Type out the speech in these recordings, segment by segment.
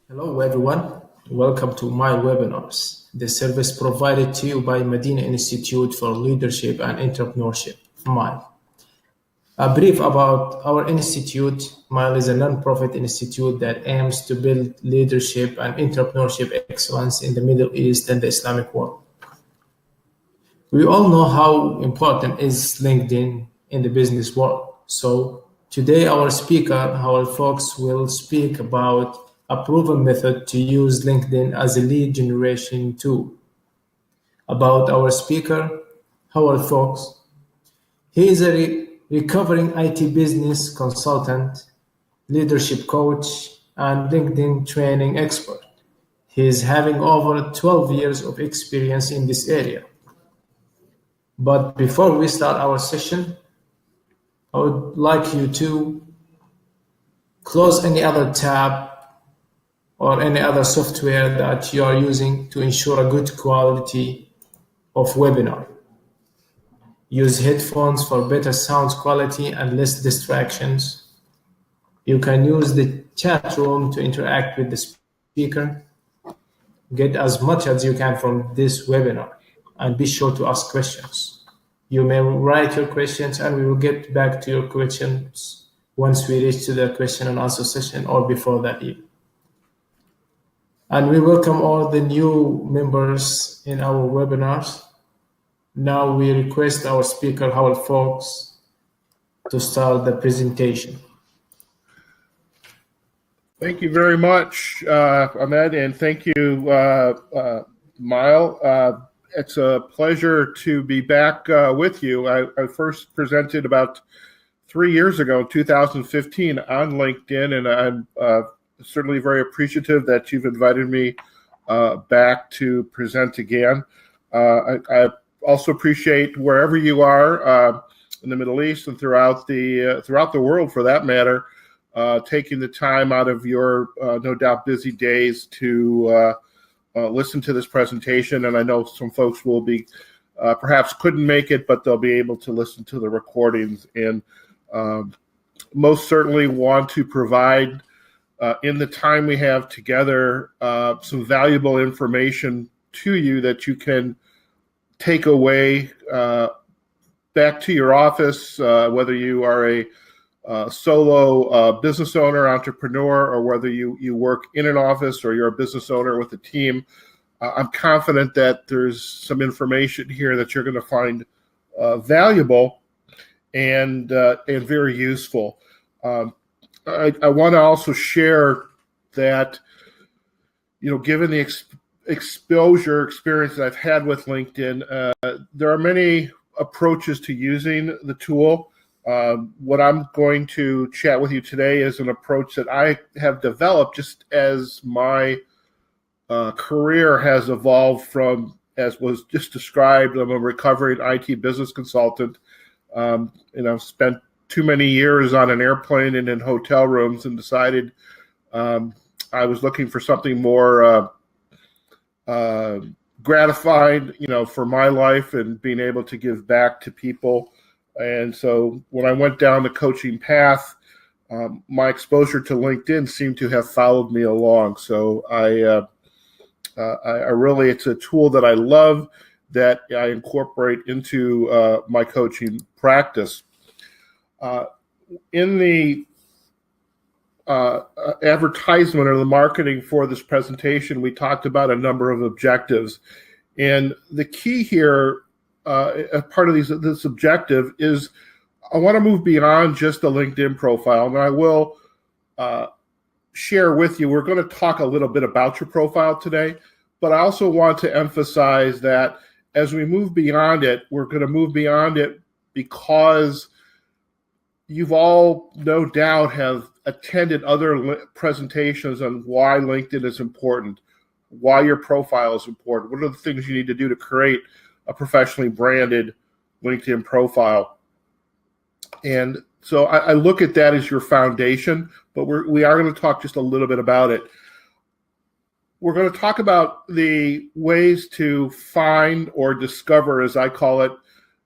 Hello everyone, welcome to my webinars, the service provided to you by Madinah Institute for Leadership and Entrepreneurship, MILE. A brief about our institute. MILE is a non-profit institute that aims to build leadership and entrepreneurship excellence in the Middle East and the Islamic world. We all know how important is LinkedIn in the business world. So today our folks will speak about a proven method to use LinkedIn as a lead generation tool. About our speaker, Howard Fox. He is a recovering IT business consultant, leadership coach, and LinkedIn training expert. He is having over 12 years of experience in this area. But before we start our session, I would like you to close any other tab or any other software that you are using to ensure a good quality of webinar. Use headphones for better sound quality and less distractions. You can use the chat room to interact with the speaker. Get as much as you can from this webinar and be sure to ask questions. You may write your questions and we will get back to your questions once we reach to the question and answer session or before that even. And we welcome all the new members in our webinars. Now we request our speaker, Howard Fox, to start the presentation. Thank you very much, Ahmed, and thank you, Mile. It's a pleasure to be back with you. I first presented about 3 years ago, in 2015, on LinkedIn, and I'm certainly very appreciative that you've invited me back to present again. I also appreciate wherever you are in the Middle East and throughout the world, for that matter, taking the time out of your no doubt busy days to listen to this presentation. And I know some folks will be perhaps couldn't make it, but they'll be able to listen to the recordings, and most certainly want to provide in the time we have together some valuable information to you that you can take away back to your office, whether you are a solo business owner, entrepreneur, or whether you work in an office or you're a business owner with a team. I'm confident that there's some information here that you're going to find valuable and very useful. I want to also share that, given the experience that I've had with LinkedIn, there are many approaches to using the tool. What I'm going to chat with you today is an approach that I have developed just as my career has evolved from, as was just described. I'm a recovering IT business consultant. I've spent too many years on an airplane and in hotel rooms, and decided I was looking for something more gratified, for my life and being able to give back to people. And so when I went down the coaching path, my exposure to LinkedIn seemed to have followed me along. So I really, it's a tool that I love, that I incorporate into my coaching practice. In the advertisement or the marketing for this presentation, we talked about a number of objectives. And the key here, as part of this objective, is I want to move beyond just the LinkedIn profile. And I will share with you, we're going to talk a little bit about your profile today, but I also want to emphasize that as we move beyond it, we're going to move beyond it because you've all, no doubt, have attended other presentations on why LinkedIn is important, why your profile is important, what are the things you need to do to create a professionally branded LinkedIn profile. And so I look at that as your foundation, but we are going to talk just a little bit about it. We're going to talk about the ways to find or discover, as I call it,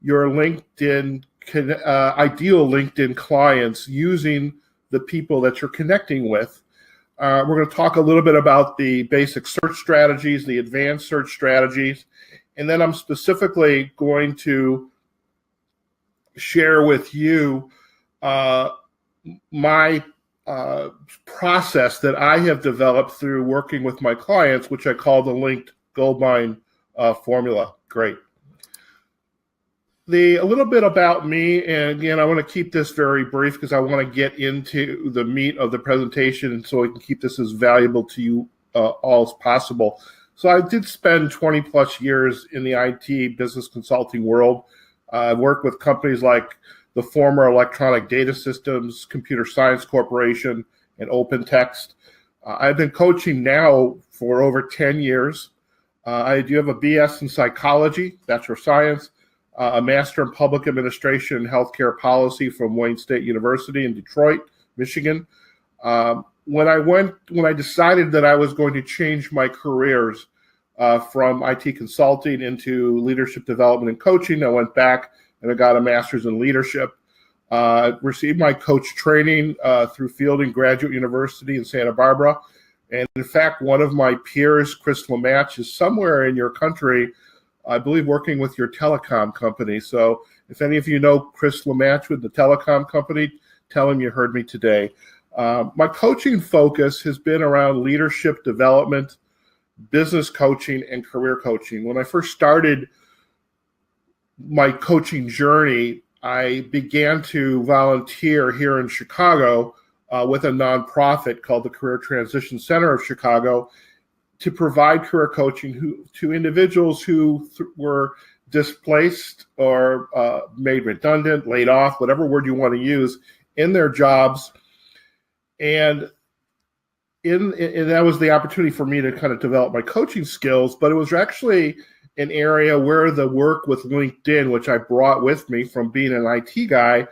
your LinkedIn ideal LinkedIn clients using the people that you're connecting with. We're going to talk a little bit about the basic search strategies, the advanced search strategies, and then I'm specifically going to share with you my process that I have developed through working with my clients, which I call the linked goldmine formula. Great. A little bit about me, and again, I want to keep this very brief because I want to get into the meat of the presentation, and so we can keep this as valuable to you all as possible. So I did spend 20 plus years in the IT business consulting world. I've worked with companies like the former Electronic Data Systems, Computer Science Corporation, and OpenText. I've been coaching now for over 10 years. I do have a BS in psychology, Bachelor of Science, a Master in Public Administration and Healthcare Policy from Wayne State University in Detroit, Michigan. When I decided that I was going to change my careers from IT consulting into leadership development and coaching, I went back and I got a master's in leadership. I received my coach training through Fielding Graduate University in Santa Barbara. And in fact, one of my peers, Chris LeMatch, is somewhere in your country, I believe, working with your telecom company. So if any of you know Chris LeMatch with the telecom company, tell him you heard me today. My coaching focus has been around leadership development, business coaching, and career coaching. When I first started my coaching journey, I began to volunteer here in Chicago with a nonprofit called the Career Transition Center of Chicago to provide career coaching to individuals who were displaced or made redundant, laid off, whatever word you want to use, in their jobs. And that was the opportunity for me to kind of develop my coaching skills, but it was actually an area where the work with LinkedIn, which I brought with me from being an IT guy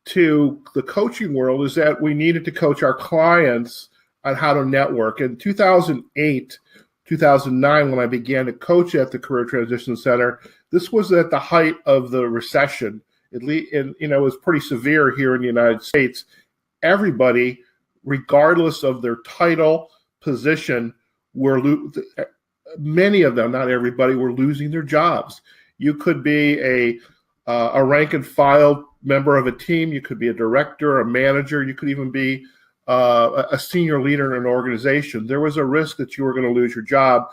to the coaching world, is that we needed to coach our clients on how to network. In 2008, 2009, when I began to coach at the Career Transition Center, this was at the height of the recession. It was pretty severe here in the United States. Everybody, regardless of their title, position, many of them, not everybody, were losing their jobs. You could be a rank and file member of a team. You could be a director, a manager. You could even be a senior leader in an organization. There was a risk that you were going to lose your job.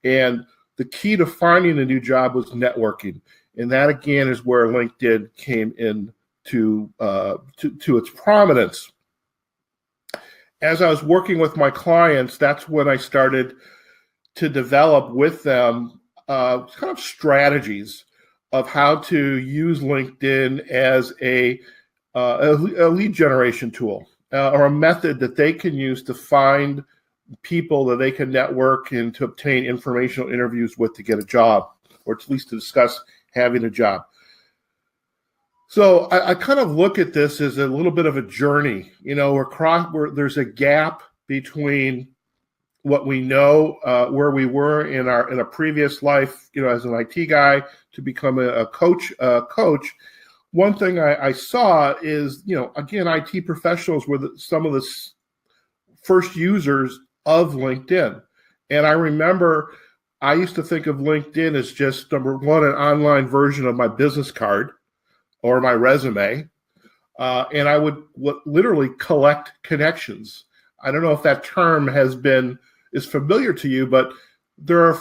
And the key to finding a new job was networking. And that, again, is where LinkedIn came in to its prominence. As I was working with my clients, that's when I started to develop with them kind of strategies of how to use LinkedIn as a lead generation tool or a method that they can use to find people that they can network and to obtain informational interviews with to get a job, or at least to discuss having a job. So I kind of look at this as a little bit of a journey, where there's a gap between what we know, where we were in a previous life, as an IT guy, to become a coach. One thing I saw is, again, IT professionals were some of the first users of LinkedIn. And I remember I used to think of LinkedIn as just, number one, an online version of my business card or my resume. And I would literally collect connections. I don't know if that term is familiar to you, but there are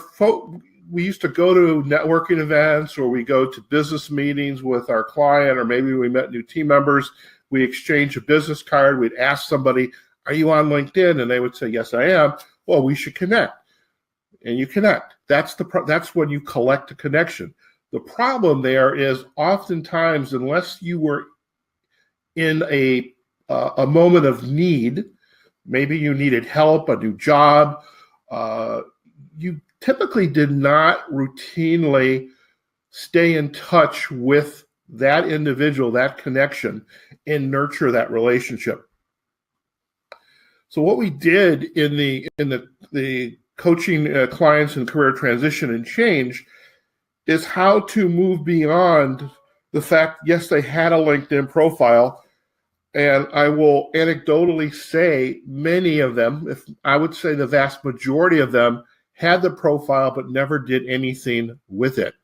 we used to go to networking events, or we go to business meetings with our client, or maybe we met new team members. We exchange a business card. We'd ask somebody, "Are you on LinkedIn?" And they would say, "Yes, I am." Well, we should connect. And you connect. That's when you collect a connection. The problem there is oftentimes, unless you were in a moment of need, maybe you needed help, a new job, you typically did not routinely stay in touch with that individual, that connection, and nurture that relationship. So what we did in the coaching clients and career transition and change is how to move beyond the fact, yes, they had a LinkedIn profile, and I will anecdotally say many of them, if I would say the vast majority of them, had the profile but never did anything with it.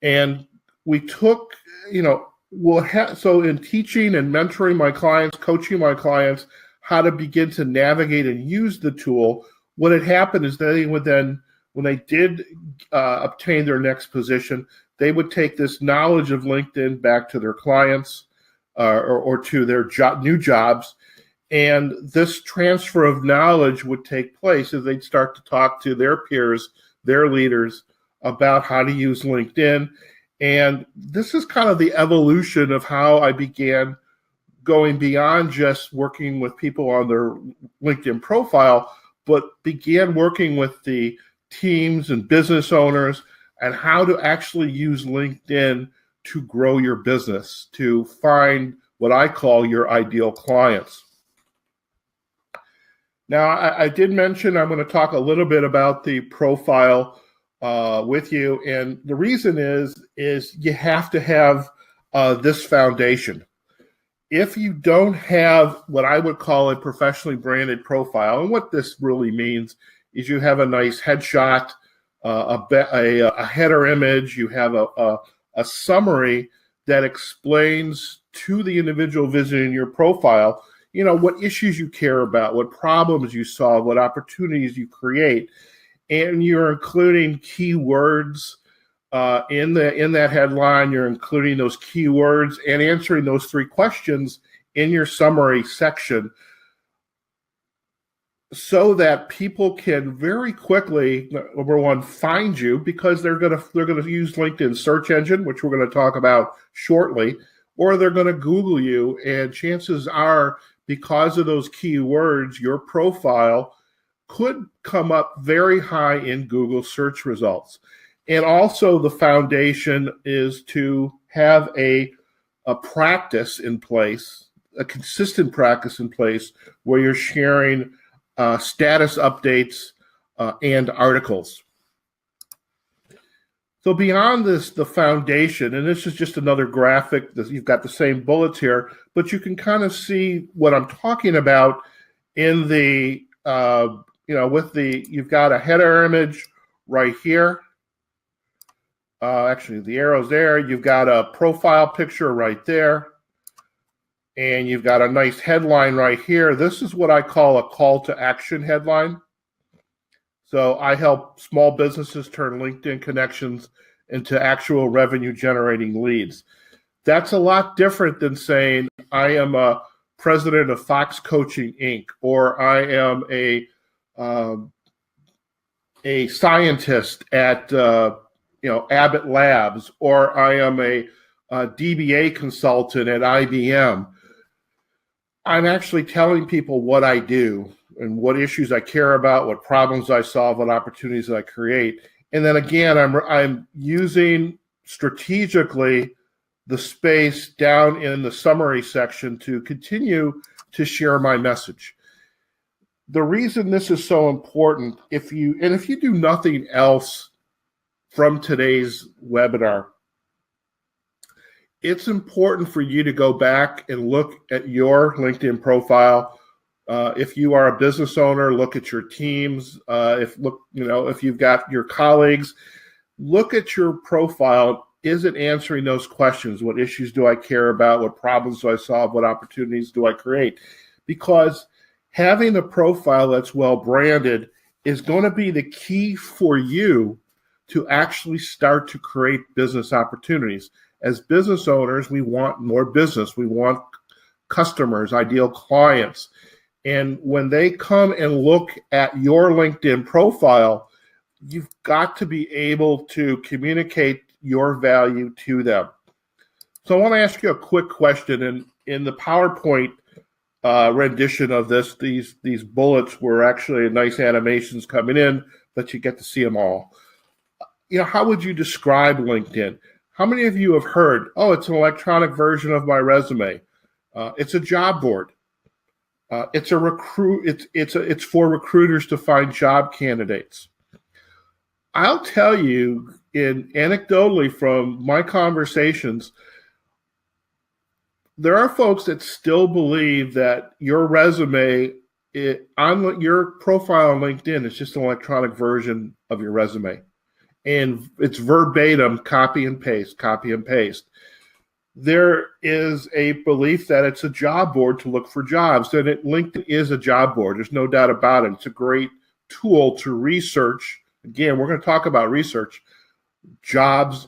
And we took, so in teaching and mentoring my clients, coaching my clients how to begin to navigate and use the tool, what had happened is they would then, when they did obtain their next position, they would take this knowledge of LinkedIn back to their clients or to their new jobs. And this transfer of knowledge would take place as they'd start to talk to their peers, their leaders, about how to use LinkedIn. And this is kind of the evolution of how I began going beyond just working with people on their LinkedIn profile, but began working with the teams and business owners and how to actually use LinkedIn to grow your business, to find what I call your ideal clients. Now, I did mention I'm going to talk a little bit about the profile with you, and the reason is you have to have this foundation. If you don't have what I would call a professionally branded profile, and what this really means is you have a nice headshot, a header image, you have a summary that explains to the individual visiting your profile, what issues you care about, what problems you solve, what opportunities you create, and you're including keywords in that headline. You're including those keywords and answering those 3 questions in your summary section, so that people can very quickly, number one, find you, because they're gonna use LinkedIn search engine, which we're going to talk about shortly, or they're going to Google you, and chances are, because of those keywords, your profile could come up very high in Google search results. And also the foundation is to have a practice in place, a consistent practice in place, where you're sharing status updates and articles. So beyond this, the foundation, and this is just another graphic, you've got the same bullets here, but you can kind of see what I'm talking about in the, you've got a header image right here. Actually, the arrow's there. You've got a profile picture right there. And you've got a nice headline right here. This is what I call a call to action headline. So I help small businesses turn LinkedIn connections into actual revenue generating leads. That's a lot different than saying I am a president of Fox Coaching Inc., or I am a scientist at Abbott Labs, or I am a DBA consultant at IBM. I'm actually telling people what I do and what issues I care about, what problems I solve, what opportunities I create. And then again, I'm using strategically the space down in the summary section to continue to share my message. The reason this is so important, if you do nothing else from today's webinar, it's important for you to go back and look at your LinkedIn profile. If you are a business owner, look at your teams. If you've got your colleagues, look at your profile. Is it answering those questions? What issues do I care about? What problems do I solve? What opportunities do I create? Because having a profile that's well branded is going to be the key for you to actually start to create business opportunities. As business owners, we want more business. We want customers, ideal clients. And when they come and look at your LinkedIn profile, you've got to be able to communicate your value to them. So I want to ask you a quick question. In the PowerPoint rendition of this, these bullets were actually nice animations coming in, but you get to see them all. How would you describe LinkedIn? How many of you have heard, oh, it's an electronic version of my resume? It's a job board. It's for recruiters to find job candidates. I'll tell you, anecdotally from my conversations, there are folks that still believe that your resume on your profile on LinkedIn is just an electronic version of your resume. And it's verbatim, copy and paste, copy and paste. There is a belief that it's a job board to look for jobs, and LinkedIn is a job board. There's no doubt about it. It's a great tool to research. Again, we're going to talk about research jobs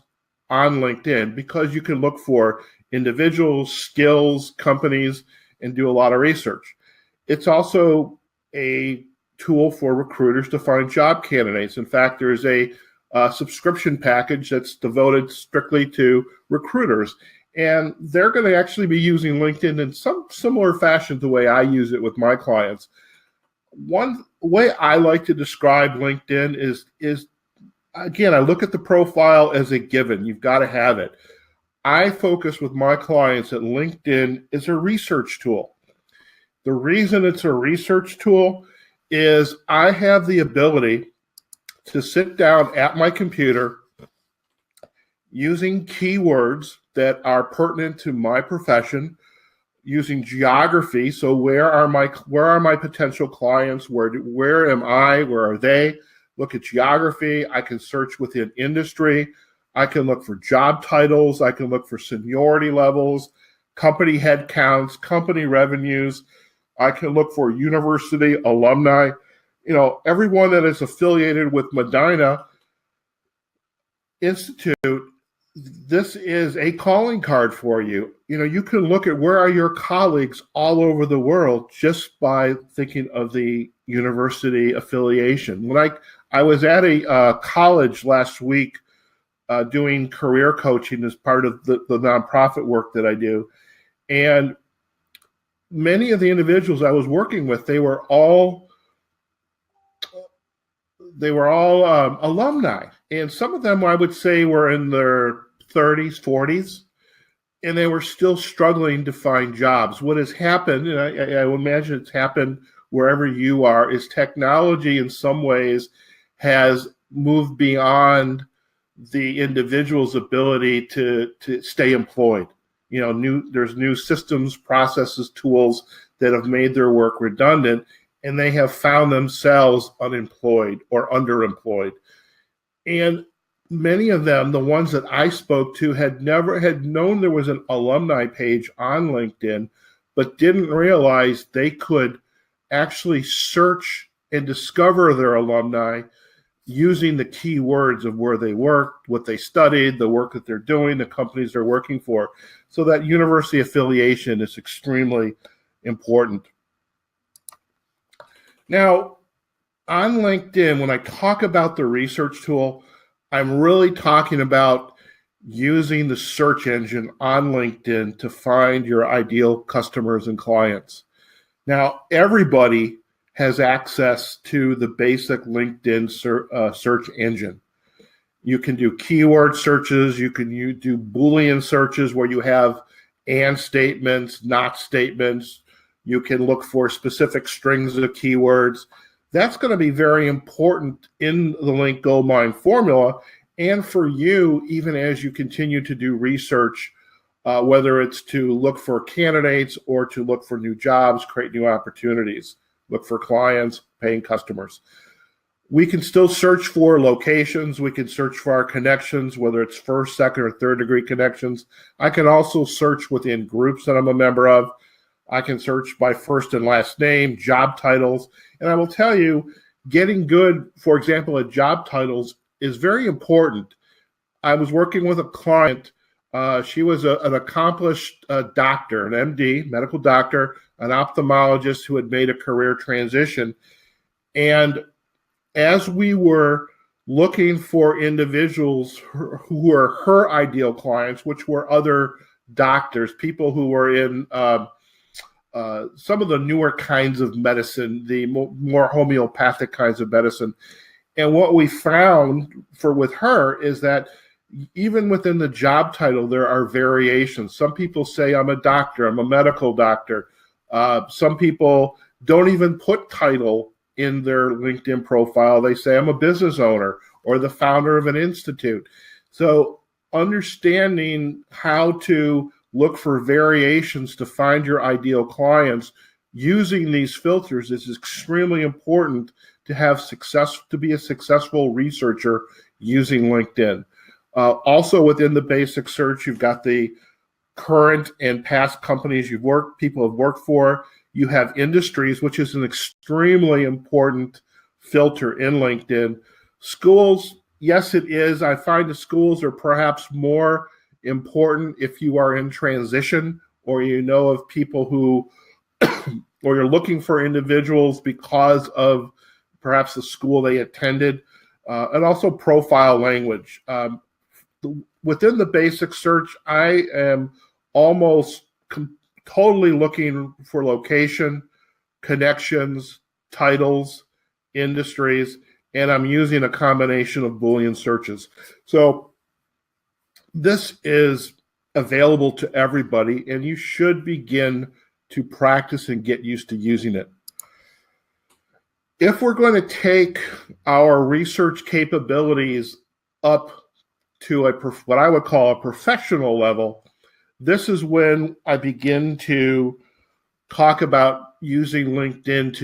on LinkedIn because you can look for individuals, skills, companies, and do a lot of research. It's also a tool for recruiters to find job candidates. In fact, there's a subscription package that's devoted strictly to recruiters. And they're going to actually be using LinkedIn in some similar fashion to the way I use it with my clients. One way I like to describe LinkedIn is again, I look at the profile as a given. You've got to have it. I focus with my clients that LinkedIn is a research tool. The reason it's a research tool is I have the ability to sit down at my computer using keywords that are pertinent to my profession, using geography. So where are my potential clients? Where am I? Where are they? Look at geography. I can search within industry. I can look for job titles. I can look for seniority levels, company headcounts, company revenues. I can look for university alumni. Everyone that is affiliated with Madinah Institute, this is a calling card for you. You can look at where are your colleagues all over the world just by thinking of the university affiliation. When I was at a college last week doing career coaching as part of the nonprofit work that I do, and many of the individuals I was working with, they were all alumni, and some of them I would say were in their 30s, 40s, and they were still struggling to find jobs. What has happened, and I would imagine it's happened wherever you are, is technology in some ways has moved beyond the individual's ability to stay employed. There's new systems, processes, tools that have made their work redundant, and they have found themselves unemployed or underemployed. And many of them, the ones that I spoke to, had known there was an alumni page on LinkedIn, but didn't realize they could actually search and discover their alumni using the keywords of where they worked, what they studied, the work that they're doing, the companies they're working for. So that university affiliation is extremely important. Now, on LinkedIn, when I talk about the research tool, I'm really talking about using the search engine on LinkedIn to find your ideal customers and clients. Now, everybody has access to the basic LinkedIn search engine. You can do keyword searches. You can do Boolean searches where you have and statements, not statements. You can look for specific strings of keywords. That's going to be very important in the Link Goldmine formula and for you, even as you continue to do research, whether it's to look for candidates or to look for new jobs, create new opportunities, look for clients, paying customers. We can still search for locations. We can search for our connections, whether it's first, second, or third degree connections. I can also search within groups that I'm a member of. I can search by first and last name, job titles. And I will tell you, getting good, for example, at job titles is very important. I was working with a client. She was an accomplished doctor, an MD, medical doctor, an ophthalmologist who had made a career transition. And as we were looking for individuals who were her ideal clients, which were other doctors, people who were in some of the newer kinds of medicine, the more homeopathic kinds of medicine. And what we found with her is that even within the job title, there are variations. Some people say, I'm a doctor, I'm a medical doctor. Some people don't even put title in their LinkedIn profile. They say, I'm a business owner, or the founder of an institute. So understanding how to look for variations to find your ideal clients using these filters is extremely important to have success, to be a successful researcher using LinkedIn. Also within the basic search, you've got the current and past companies people have worked for. You have industries, which is an extremely important filter in LinkedIn. Schools, yes, it is. I find the schools are perhaps more important if you are in transition or you know of people who, or you're looking for individuals because of perhaps the school they attended, and also profile language. Within the basic search, I am almost totally looking for location, connections, titles, industries, and I'm using a combination of Boolean searches. So this is available to everybody, and you should begin to practice and get used to using it. If we're going to take our research capabilities up to what I would call a professional level, this is when I begin to talk about using LinkedIn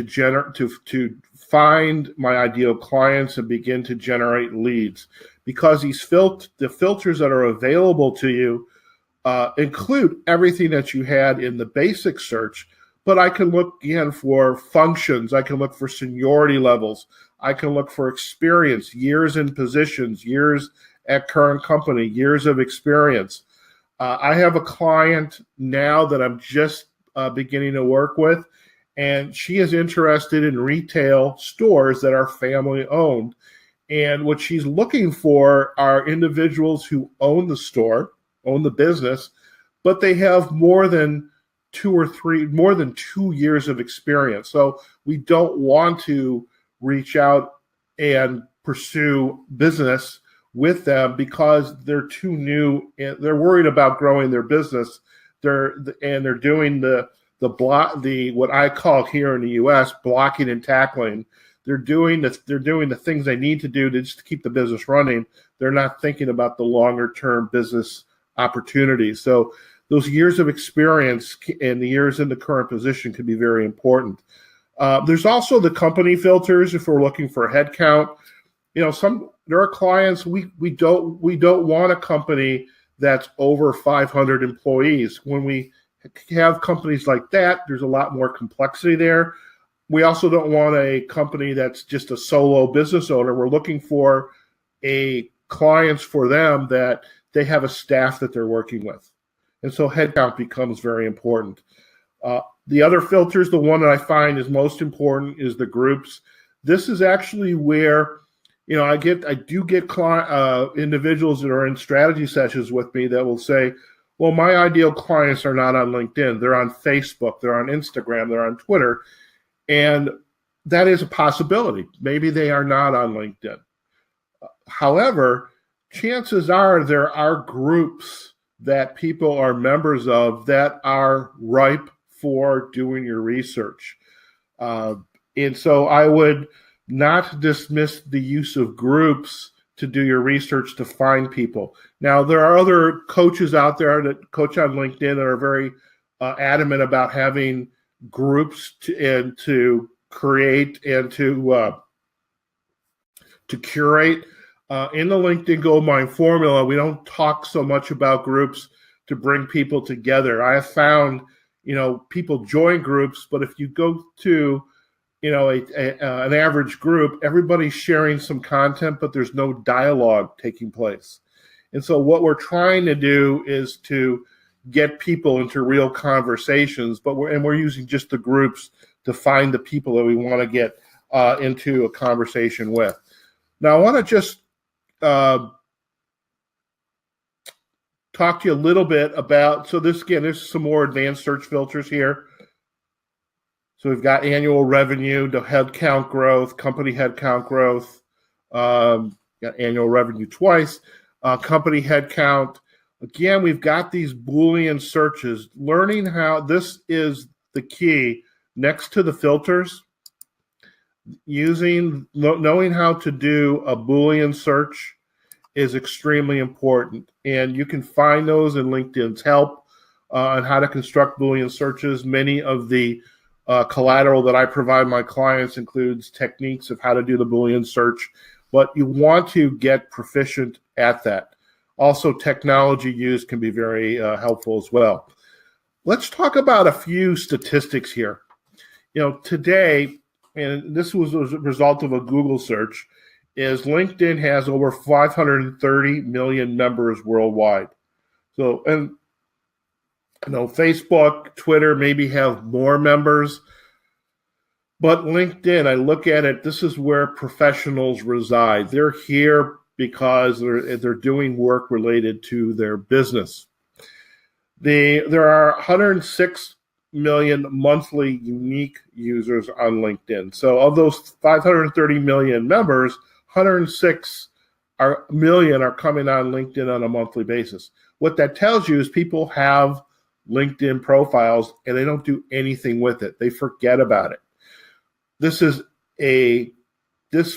to find my ideal clients and begin to generate leads, because the filters that are available to you include everything that you had in the basic search, but I can look again for functions, I can look for seniority levels, I can look for experience, years in positions, years at current company, years of experience. I have a client now that I'm just beginning to work with, and she is interested in retail stores that are family owned. And what she's looking for are individuals who own the store, own the business, but they have more than 2 years of experience. So we don't want to reach out and pursue business with them because they're too new and they're worried about growing their business. They're doing the what I call here in the U.S. blocking and tackling. They're doing the things they need to do to just keep the business running. They're not thinking about the longer term business opportunities. So those years of experience and the years in the current position can be very important. There's also the company filters if we're looking for headcount. There are clients we don't want a company that's over 500 employees. When we have companies like that, there's a lot more complexity there. We also don't want a company that's just a solo business owner. We're looking for clients for them that they have a staff that they're working with. And so headcount becomes very important. The other filters, the one that I find is most important is the groups. This is actually where I do get individuals that are in strategy sessions with me that will say, well, my ideal clients are not on LinkedIn. They're on Facebook, they're on Instagram, they're on Twitter. And that is a possibility. Maybe they are not on LinkedIn. However, chances are there are groups that people are members of that are ripe for doing your research. And so I would not dismiss the use of groups to do your research to find people. Now, there are other coaches out there that coach on LinkedIn that are very adamant about having groups to create and to curate. In the LinkedIn goldmine formula, we don't talk so much about groups to bring people together. I have found, people join groups, but if you go to an average group, everybody's sharing some content, but there's no dialogue taking place. And so what we're trying to do is to get people into real conversations, but we're using just the groups to find the people that we want to get into a conversation with. Now, I want to just talk to you a little bit about, so there's some more advanced search filters here. So we've got annual revenue, the headcount growth, company headcount growth, got annual revenue twice, company headcount. Again, we've got these Boolean searches. Learning how this is the key next to the filters. knowing how to do a Boolean search is extremely important. And you can find those in LinkedIn's help on how to construct Boolean searches. Many of the collateral that I provide my clients includes techniques of how to do the Boolean search, but you want to get proficient at that. Also, technology use can be very helpful as well. Let's talk about a few statistics here. Today, and this was a result of a Google search, is LinkedIn has over 530 million members worldwide. So, and Facebook, Twitter maybe have more members, but LinkedIn, I look at it, this is where professionals reside. They're here because they're doing work related to their business. There are 106 million monthly unique users on LinkedIn. So of those 530 million members, 106 million are coming on LinkedIn on a monthly basis. What that tells you is people have LinkedIn profiles and they don't do anything with it. They forget about it. This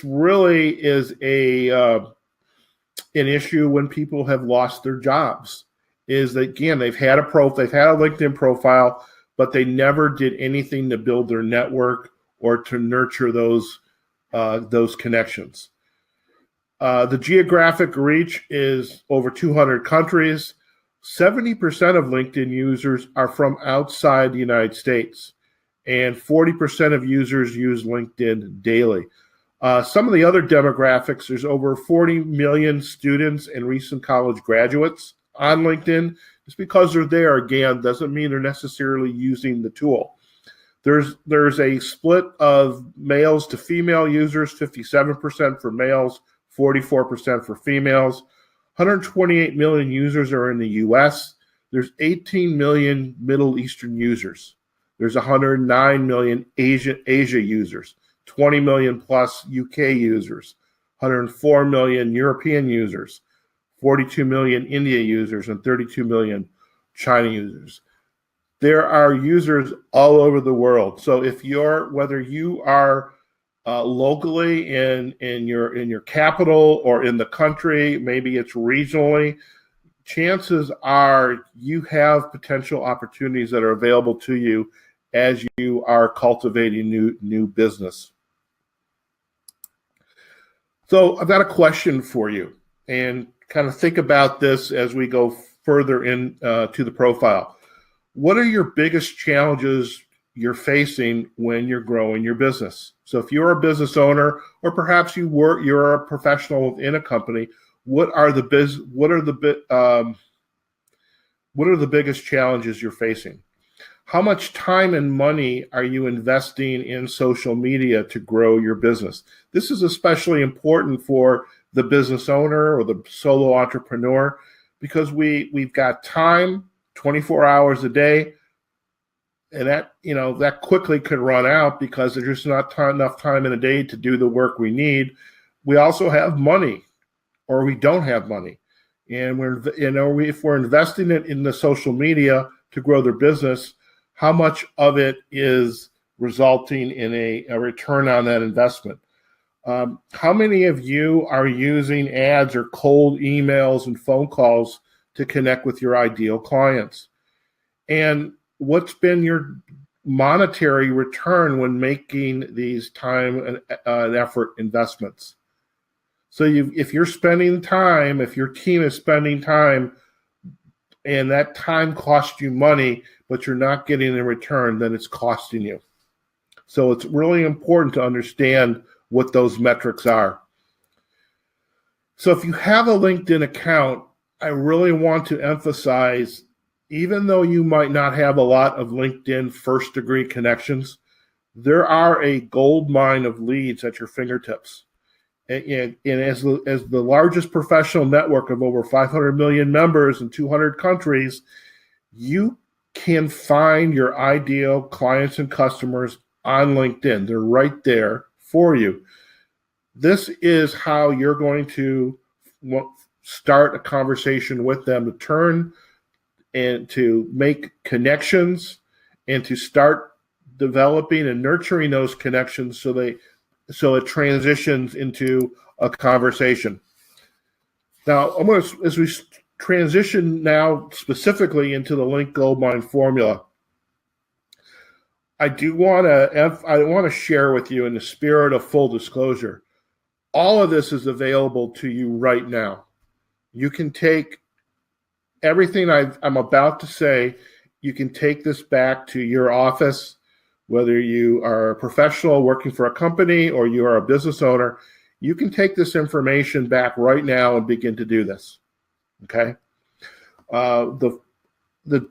really is an issue when people have lost their jobs. Is that, again, they've had a LinkedIn profile, but they never did anything to build their network or to nurture those connections. The geographic reach is over 200 countries. 70% of LinkedIn users are from outside the United States, and 40% of users use LinkedIn daily. Some of the other demographics, there's over 40 million students and recent college graduates on LinkedIn. Just because they're there, again, doesn't mean they're necessarily using the tool. There's a split of males to female users, 57% for males, 44% for females. 128 million users are in the US. There's 18 million Middle Eastern users. There's 109 million Asia users, 20 million plus UK users, 104 million European users, 42 million India users, and 32 million China users. There are users all over the world. So whether you are locally in your capital or in the country, maybe it's regionally, chances are you have potential opportunities that are available to you as you are cultivating new business. So I've got a question for you, and kind of think about this as we go further to the profile. What are your biggest challenges you're facing when you're growing your business? So if you're a business owner, or perhaps you're a professional within a company, what are the biggest challenges you're facing? How much time and money are you investing in social media to grow your business? This is especially important for the business owner or the solo entrepreneur, because we've got time, 24 hours a day, and that quickly could run out because there's just not enough time in a day to do the work we need. We also have money, or we don't have money, and if we're investing it in the social media to grow their business, how much of it is resulting in a return on that investment? How many of you are using ads or cold emails and phone calls to connect with your ideal clients? And what's been your monetary return when making these time and effort investments? So if you're spending time, if your team is spending time, and that time costs you money, but you're not getting a return, then it's costing you. So it's really important to understand what those metrics are. So if you have a LinkedIn account, I really want to emphasize, even though you might not have a lot of LinkedIn first-degree connections, there are a gold mine of leads at your fingertips. And as the largest professional network of over 500 million members in 200 countries, you can find your ideal clients and customers on LinkedIn. They're right there for you. This is how you're going to start a conversation with them, to turn and to make connections and to start developing and nurturing those connections so so it transitions into a conversation. Now, as we transition now specifically into the Link Goldmine formula, I want to share with you, in the spirit of full disclosure, all of this is available to you right now. You can take everything I'm about to say, you can take this back to your office, whether you are a professional working for a company or you are a business owner. You can take this information back right now and begin to do this. Okay. The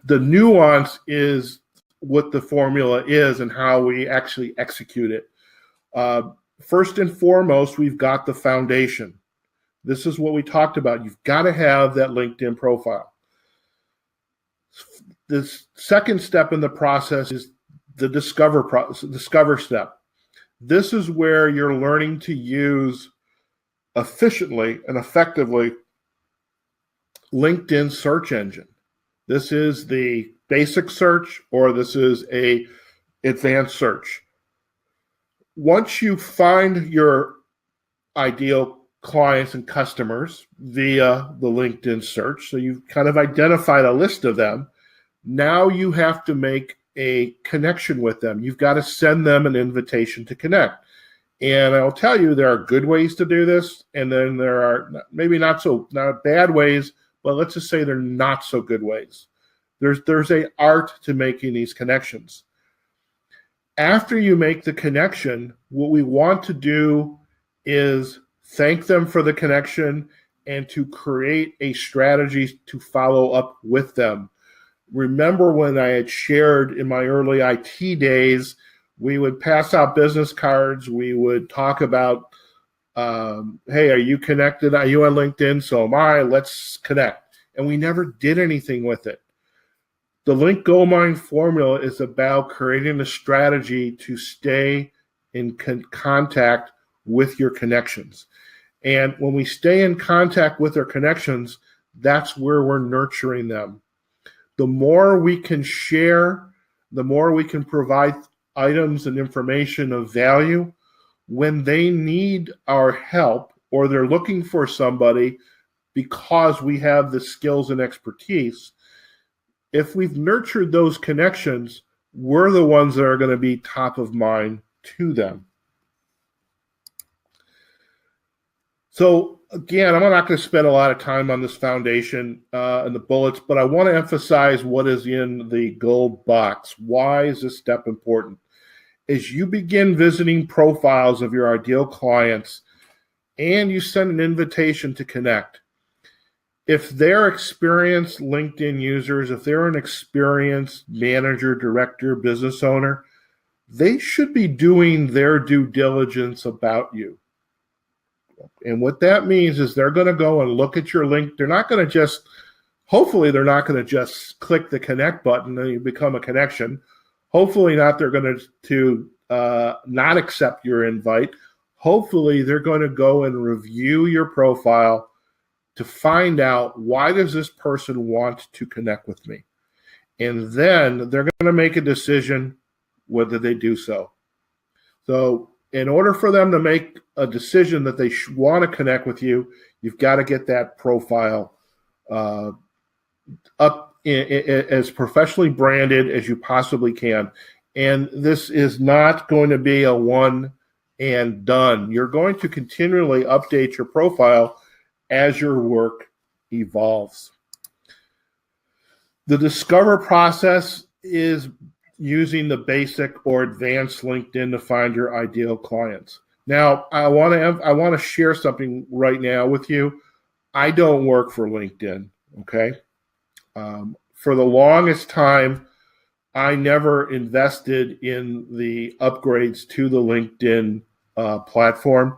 nuance is what the formula is and how we actually execute it. First and foremost, we've got the foundation. This is what we talked about. You've got to have that LinkedIn profile. The second step in the process is the discover step. This is where you're learning to use efficiently and effectively LinkedIn search engine. This is the basic search, or this is a advanced search. Once you find your ideal clients and customers via the LinkedIn search, so you've kind of identified a list of them, now you have to make a connection with them. You've got to send them an invitation to connect. And I'll tell you, there are good ways to do this, and then there are maybe not bad ways, but let's just say they're not so good ways. There's an art to making these connections. After you make the connection, what we want to do is thank them for the connection and to create a strategy to follow up with them. Remember when I had shared in my early IT days, we would pass out business cards. We would talk about, hey, are you connected? Are you on LinkedIn? So am I. Let's connect. And we never did anything with it. The Link Goldmine formula is about creating a strategy to stay in contact with your connections. And when we stay in contact with our connections, that's where we're nurturing them. The more we can share, the more we can provide items and information of value. When they need our help or they're looking for somebody because we have the skills and expertise, if we've nurtured those connections, we're the ones that are going to be top of mind to them. So again, I'm not going to spend a lot of time on this foundation and the bullets, but I want to emphasize what is in the gold box. Why is this step important? As you begin visiting profiles of your ideal clients and you send an invitation to connect, if they're experienced LinkedIn users, if they're an experienced manager, director, business owner, they should be doing their due diligence about you. And what that means is they're going to go and look at your link. They're not going to just, hopefully they're not going to just click the connect button and you become a connection. Hopefully not, they're going to not accept your invite. Hopefully they're going to go and review your profile to find out, why does this person want to connect with me? And then they're going to make a decision whether they do so. So in order for them to make a decision that they want to connect with you, you've got to get that profile up as professionally branded as you possibly can. And this is not going to be a one and done. You're going to continually update your profile as your work evolves. The discover process is using the basic or advanced LinkedIn to find your ideal clients. Now, I want to share something right now with you. I don't work for LinkedIn, okay? For the longest time, I never invested in the upgrades to the LinkedIn platform.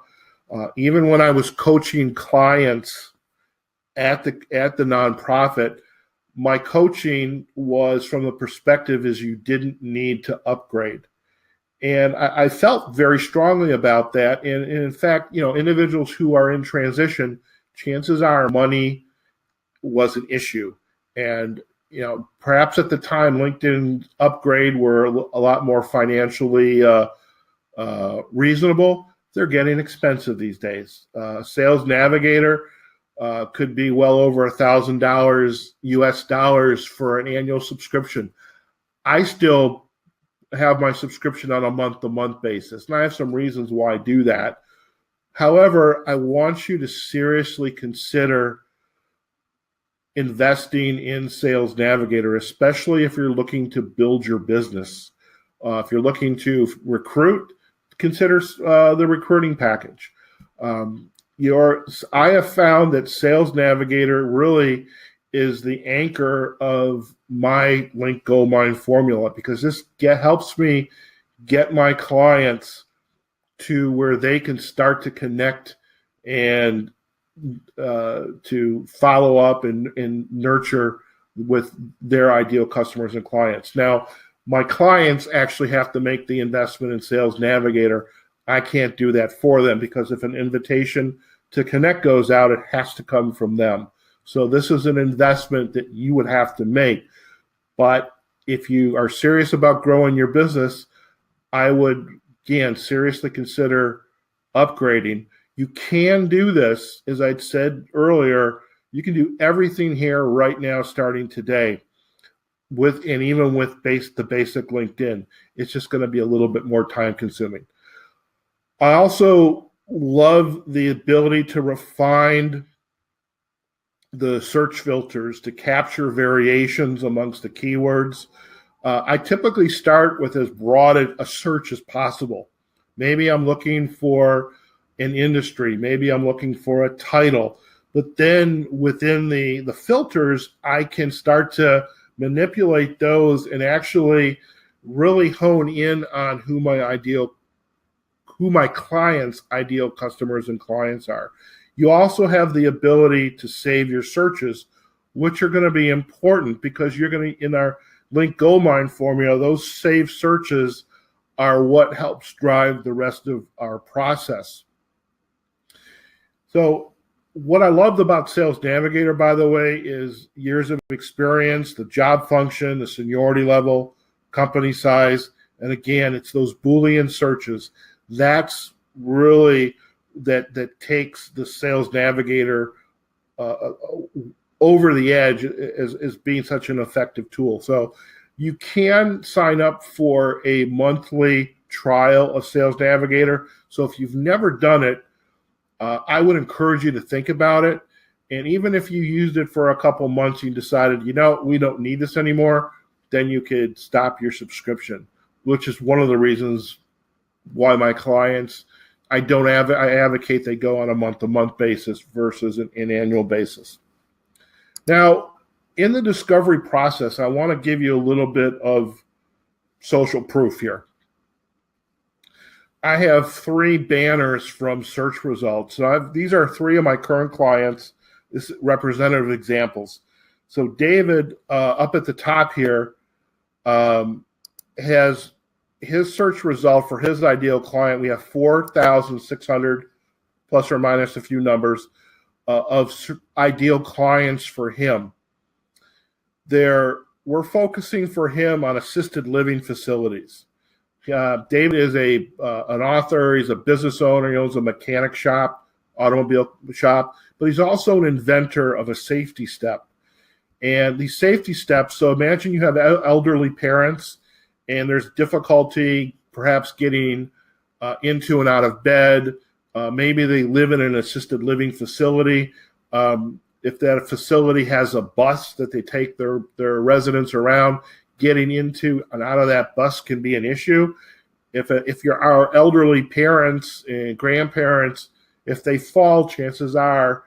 Even when I was coaching clients at the nonprofit, my coaching was from the perspective is you didn't need to upgrade. And I felt very strongly about that. And in fact, individuals who are in transition, chances are money was an issue. And, perhaps at the time, LinkedIn upgrade were a lot more financially reasonable. they're getting expensive these days. Sales Navigator could be well over $1,000 US dollars for an annual subscription. I still have my subscription on a month-to-month basis, and I have some reasons why I do that. However, I want you to seriously consider investing in Sales Navigator, especially if you're looking to build your business. If you're looking to recruit, consider the recruiting package. I have found that Sales Navigator really is the anchor of my Link Goldmine formula, because this helps me get my clients to where they can start to connect and to follow up and nurture with their ideal customers and clients. Now, my clients actually have to make the investment in Sales Navigator. I can't do that for them, because if an invitation to connect goes out, it has to come from them. So this is an investment that you would have to make. But if you are serious about growing your business, I would, again, seriously consider upgrading. You can do this, as I'd said earlier, you can do everything here right now starting today, even with the basic LinkedIn. It's just going to be a little bit more time consuming. I also love the ability to refine the search filters to capture variations amongst the keywords. I typically start with as broad a search as possible. Maybe I'm looking for an industry, maybe I'm looking for a title, but then within the filters, I can start to manipulate those and actually really hone in on who my clients' ideal customers and clients are. You also have the ability to save your searches, which are going to be important, because you're going to, in our Link Goldmine formula, those saved searches are what helps drive the rest of our process. So what I loved about Sales Navigator, by the way, is years of experience, the job function, the seniority level, company size, and again, it's those Boolean searches. That's really that takes the Sales Navigator over the edge as being such an effective tool. So you can sign up for a monthly trial of Sales Navigator. So if you've never done it, I would encourage you to think about it. And even if you used it for a couple months and decided, we don't need this anymore, then you could stop your subscription, which is one of the reasons why my clients, I advocate they go on a month-to-month basis versus an annual basis. Now, in the discovery process, I want to give you a little bit of social proof here. I have 3 banners from search results. So these are 3 of my current clients. This is representative examples. So David, up at the top here, has his search result for his ideal client. We have 4,600 plus or minus a few numbers of ideal clients for him. We're focusing for him on assisted living facilities. David is an author. He's a business owner. He owns a mechanic shop, automobile shop, but he's also an inventor of a safety step. And these safety steps, so imagine you have elderly parents and there's difficulty perhaps getting into and out of bed. Maybe they live in an assisted living facility. If that facility has a bus that they take their residents around, getting into and out of that bus can be an issue. If our elderly parents and grandparents, if they fall, chances are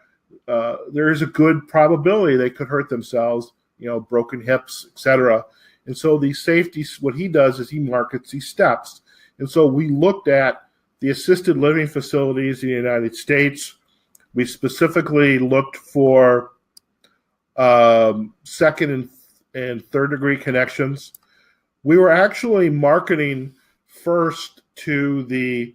there is a good probability they could hurt themselves, broken hips, etc. And so these safeties, what he does is he markets these steps. And so we looked at the assisted living facilities in the United States. We specifically looked for second and third degree connections. We were actually marketing first to the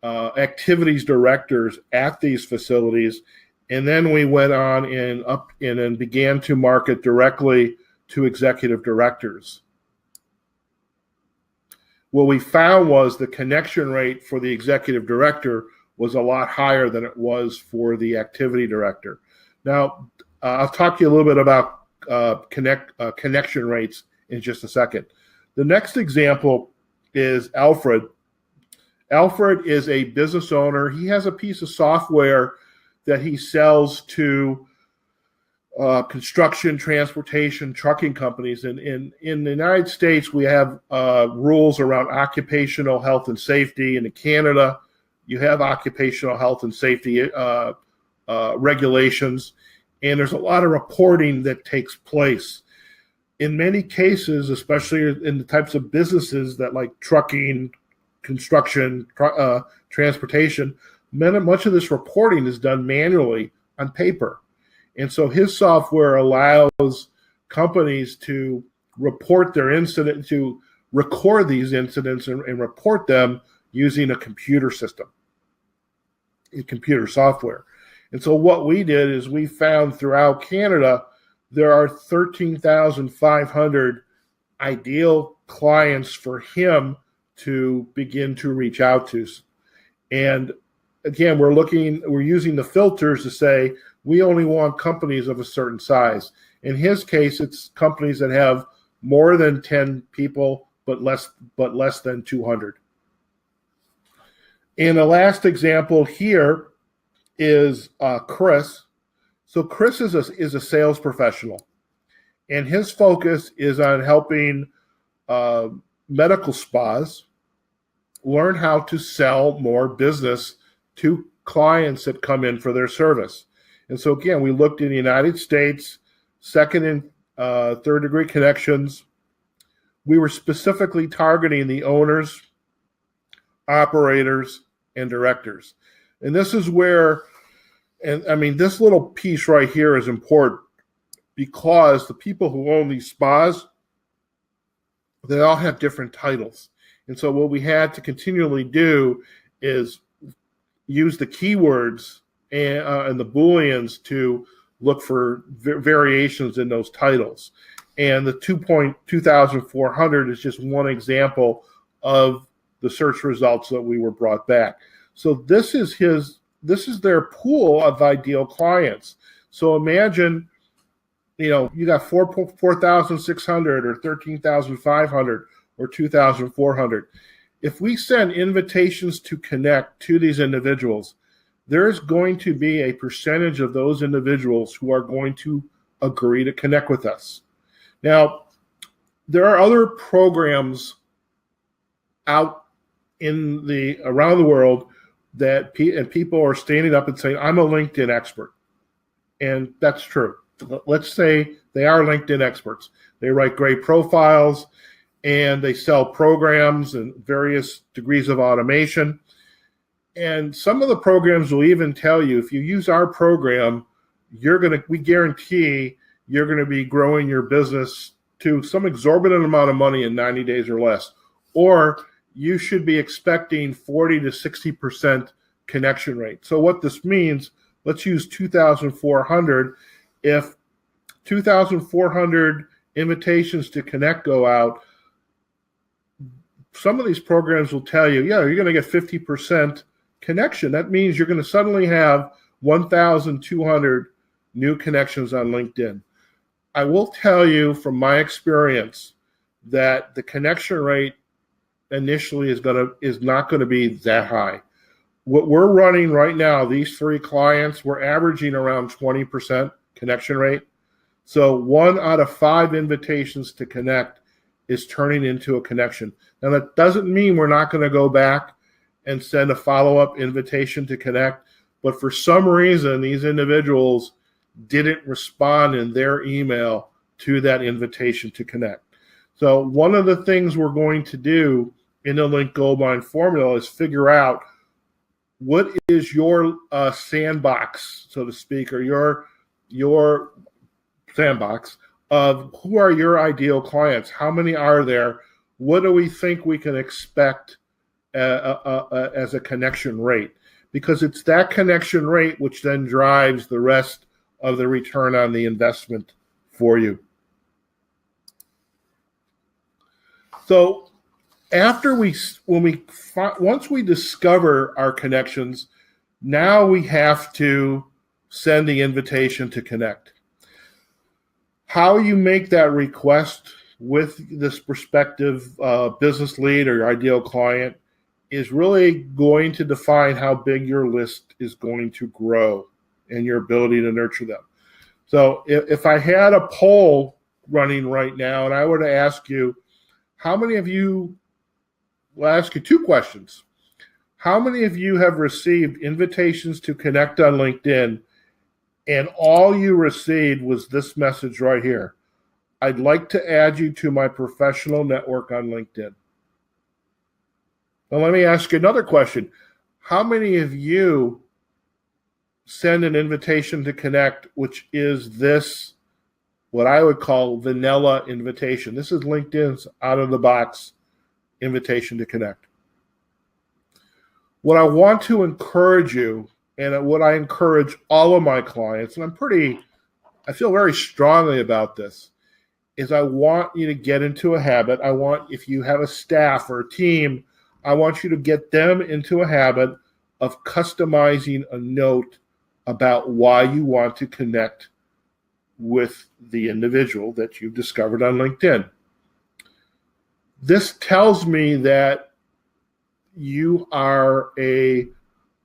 activities directors at these facilities, and then we went on and began to market directly to executive directors. what we found was the connection rate for the executive director was a lot higher than it was for the activity director. Now, I'll talk to you a little bit about connection rates in just a second. The next example is Alfred. Alfred is a business owner. He has a piece of software that he sells to construction, transportation, trucking companies. And in the United States, we have rules around occupational health and safety. And in Canada, you have occupational health and safety regulations. And there's a lot of reporting that takes place. In many cases, especially in the types of businesses that like trucking, construction, transportation, much of this reporting is done manually on paper. And so his software allows companies to report their incident, to record these incidents and report them using a computer system, a computer software. And so what we did is we found throughout Canada, there are 13,500 ideal clients for him to begin to reach out to. And again, we're using the filters to say, we only want companies of a certain size. In his case, it's companies that have more than 10 people, but less than 200. And the last example here is Chris. So Chris is a sales professional, and his focus is on helping medical spas learn how to sell more business to clients that come in for their service. And so again, we looked in the United States, second and third degree connections. We were specifically targeting the owners, operators, and directors. And this is where, and I mean, this little piece right here is important because the people who own these spas, they all have different titles. And so what we had to continually do is use the keywords and the Booleans to look for variations in those titles. And the 2,400 is just one example of the search results that we were brought back. So this is their pool of ideal clients. So imagine, you got 4,600 or 13,500 or 2,400. If we send invitations to connect to these individuals, there's going to be a percentage of those individuals who are going to agree to connect with us. Now, there are other programs out around the world that people are standing up and saying, I'm a LinkedIn expert. And that's true. Let's say they are LinkedIn experts. They write great profiles and they sell programs and various degrees of automation. And some of the programs will even tell you, if you use our program, we guarantee you're going to be growing your business to some exorbitant amount of money in 90 days or less. Or you should be expecting 40 to 60% connection rate. So what this means, let's use 2,400. If 2,400 invitations to connect go out, some of these programs will tell you, yeah, you're going to get 50% connection. That means you're going to suddenly have 1,200 new connections on LinkedIn. I will tell you from my experience that the connection rate initially is not going to be that high. What we're running right now, these three clients, we're averaging around 20% connection rate. So 1 out of 5 invitations to connect is turning into a connection. Now that doesn't mean we're not going to go back and send a follow-up invitation to connect, but for some reason, these individuals didn't respond in their email to that invitation to connect. So one of the things we're going to do in the Link Goldmine formula is figure out what is your sandbox, so to speak, or your sandbox of who are your ideal clients? How many are there? What do we think we can expect as a connection rate? Because it's that connection rate which then drives the rest of the return on the investment for you. So Once we discover our connections, now we have to send the invitation to connect. How you make that request with this prospective business lead or your ideal client is really going to define how big your list is going to grow and your ability to nurture them. So if I had a poll running right now and I were to ask you, how many of you, well, I'll ask you two questions. How many of you have received invitations to connect on LinkedIn and all you received was this message right here? I'd like to add you to my professional network on LinkedIn. Now, let me ask you another question. How many of you send an invitation to connect, which is this, what I would call vanilla invitation? This is LinkedIn's out-of-the-box invitation to connect. What I want to encourage you, and what I encourage all of my clients, and I feel very strongly about this, is I want you to get into a habit. If you have a staff or a team, I want you to get them into a habit of customizing a note about why you want to connect with the individual that you've discovered on LinkedIn. This tells me that you are a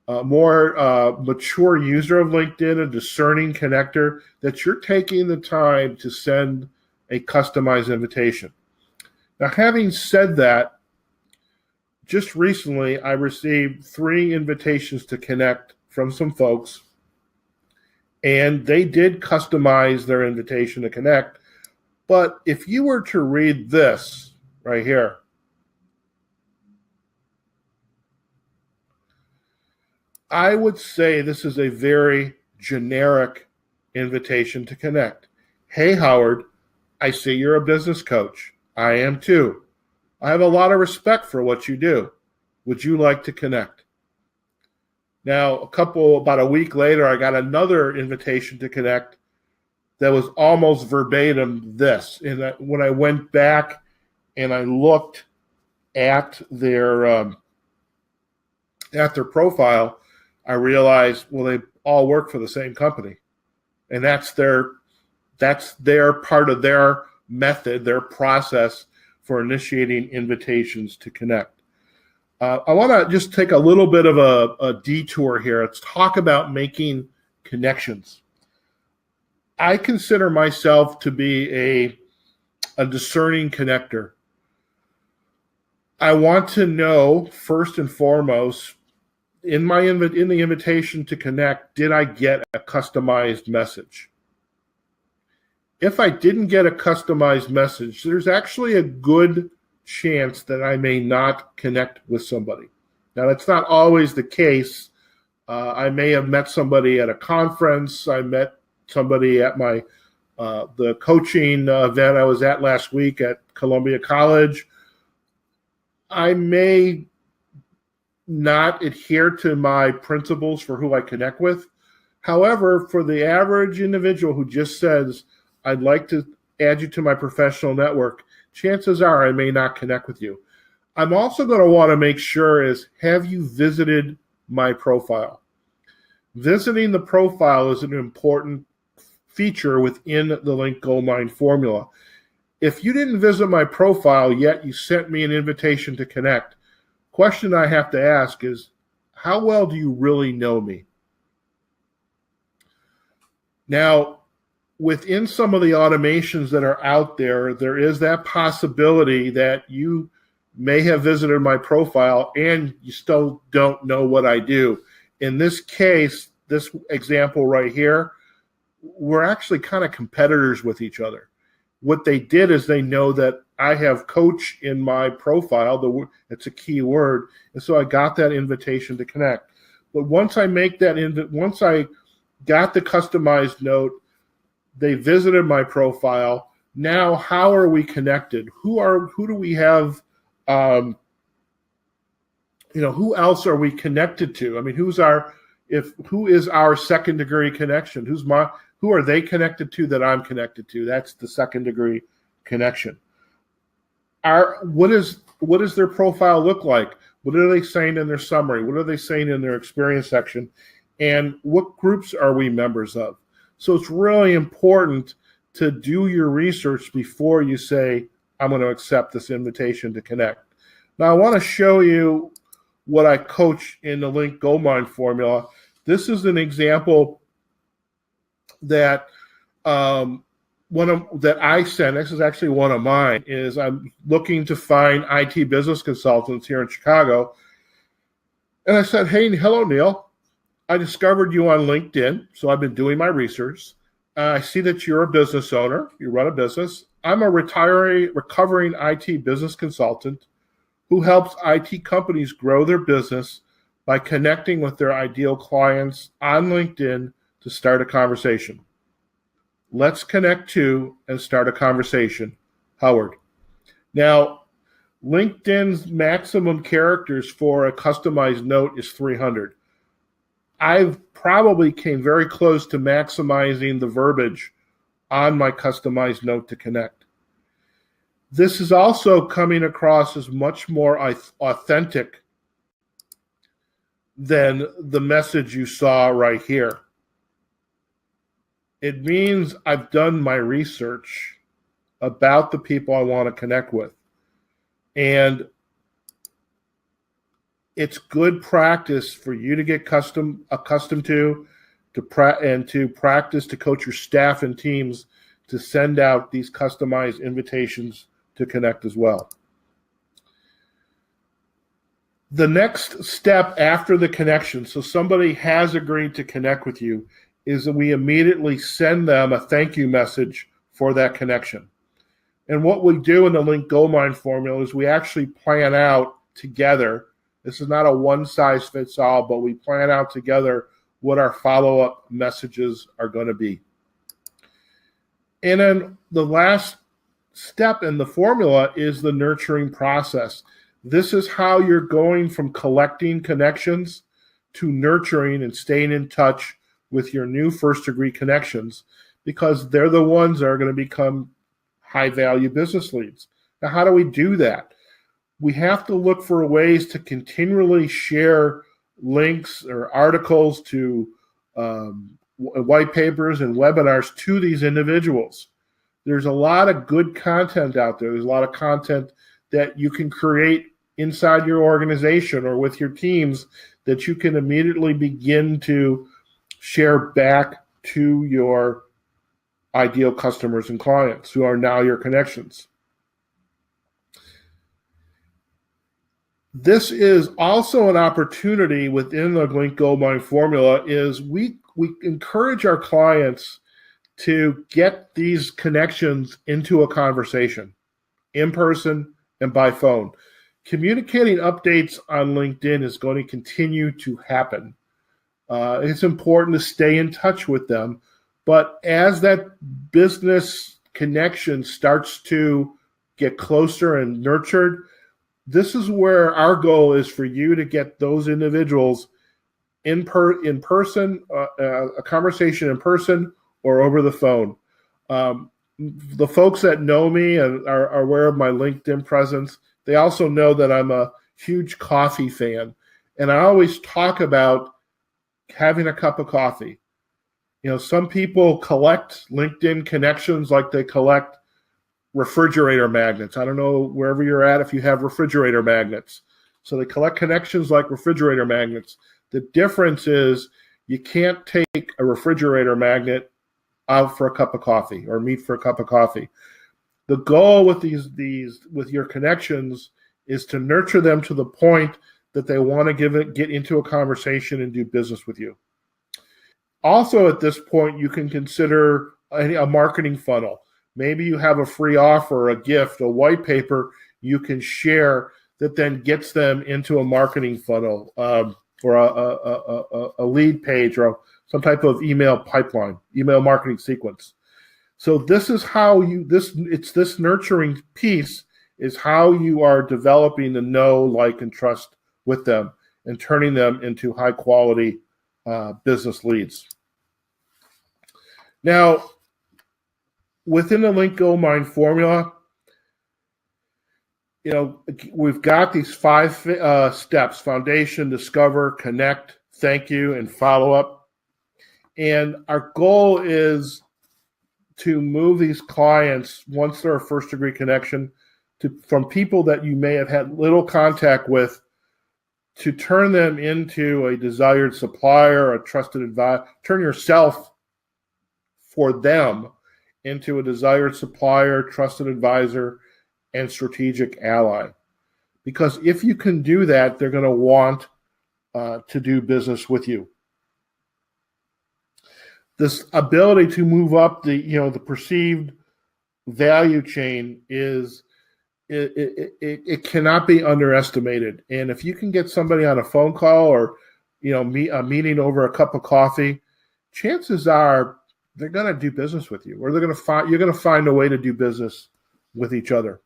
more mature user of LinkedIn, a discerning connector, that you're taking the time to send a customized invitation. Now, having said that, just recently I received 3 invitations to connect from some folks, and they did customize their invitation to connect. But if you were to read this right here, I would say this is a very generic invitation to connect. Hey, Howard, I see you're a business coach. I am too. I have a lot of respect for what you do. Would you like to connect? Now, about a week later, I got another invitation to connect that was almost verbatim this. And when I went back and I looked at their profile, I realized, well, they all work for the same company, and that's their part of their method, their process for initiating invitations to connect. I want to just take a little bit of a detour here. Let's talk about making connections. I consider myself to be a discerning connector. I want to know, first and foremost, in the invitation to connect, did I get a customized message? If I didn't get a customized message, there's actually a good chance that I may not connect with somebody. Now, that's not always the case. I may have met somebody at a conference. I met somebody at the coaching event I was at last week at Columbia College. I may not adhere to my principles for who I connect with. However, for the average individual who just says, I'd like to add you to my professional network, chances are I may not connect with you. I'm also going to want to make sure is, have you visited my profile? Visiting the profile is an important feature within the Link Goldmine formula. If you didn't visit my profile yet you sent me an invitation to connect, question I have to ask is, how well do you really know me? Now, within some of the automations that are out there, there is that possibility that you may have visited my profile and you still don't know what I do. In this case, this example right here, we're actually kind of competitors with each other. What they did is they know that I have coach in my profile. It's a key word. And so I got that invitation to connect. But once I once I got the customized note, they visited my profile. Now, how are we connected? Who do we have? Who else are we connected to? I mean, who is our second degree connection? Who are they connected to that I'm connected to? That's the second degree connection. What what does their profile look like? What are they saying in their summary? What are they saying in their experience section? And what groups are we members of? So it's really important to do your research before you say, I'm going to accept this invitation to connect. Now, I want to show you what I coach in the Link Goldmine formula. This is an example that that I send. This is actually one of mine. Is I'm looking to find IT business consultants here in Chicago, and I said, "Hey, hello, Neil. I discovered you on LinkedIn, so I've been doing my research. I see that you're a business owner. You run a business. I'm a recovering IT business consultant who helps IT companies grow their business by connecting with their ideal clients on LinkedIn to start a conversation. Let's connect to and start a conversation. Howard." Now, LinkedIn's maximum characters for a customized note is 300. I've probably came very close to maximizing the verbiage on my customized note to connect. This is also coming across as much more authentic than the message you saw right here. It means I've done my research about the people I want to connect with. And it's good practice for you to get accustomed to practice to coach your staff and teams to send out these customized invitations to connect as well. The next step after the connection, so somebody has agreed to connect with you, is that we immediately send them a thank you message for that connection. And what we do in the Link Goldmine formula is we actually plan out together. This is not a one-size-fits-all, but we plan out together what our follow-up messages are going to be. And then the last step in the formula is the nurturing process. This is how you're going from collecting connections to nurturing and staying in touch with your new first-degree connections, because they're the ones that are going to become high-value business leads. Now, how do we do that? We have to look for ways to continually share links or articles to white papers and webinars to these individuals. There's a lot of good content out there. There's a lot of content that you can create inside your organization or with your teams that you can immediately begin to share back to your ideal customers and clients who are now your connections. This is also an opportunity within the Link Goldmine formula is we encourage our clients to get these connections into a conversation in person and by phone. Communicating updates on LinkedIn is going to continue to happen. It's important to stay in touch with them. But as that business connection starts to get closer and nurtured, this is where our goal is for you to get those individuals in person, a conversation in person or over the phone. The folks that know me and are aware of my LinkedIn presence, they also know that I'm a huge coffee fan. And I always talk about having a cup of coffee. You know, some people collect LinkedIn connections like they collect refrigerator magnets. I don't know wherever you're at if you have refrigerator magnets. So they collect connections like refrigerator magnets. The difference is you can't take a refrigerator magnet out for a cup of coffee or meet for a cup of coffee. The goal with these with your connections is to nurture them to the point that they want to get into a conversation and do business with you. Also, at this point, you can consider a marketing funnel. Maybe you have a free offer, a gift, a white paper you can share that then gets them into a marketing funnel or a lead page or some type of email pipeline, email marketing sequence. So this is how this nurturing piece is how you are developing the know, like, and trust with them and turning them into high quality business leads. Now, within the Link Goldmine formula, we've got these 5 steps: foundation, discover, connect, thank you, and follow up. And our goal is to move these clients, once they're a first degree connection, from people that you may have had little contact with, to turn them into a desired supplier, a trusted advisor. Turn yourself for them into a desired supplier, trusted advisor, and strategic ally. Because if you can do that, they're going to want to do business with you. This ability to move up the perceived value chain is it cannot be underestimated. And if you can get somebody on a phone call or a meeting over a cup of coffee, chances are they're going to do business with you, or you're going to find a way to do business with each other.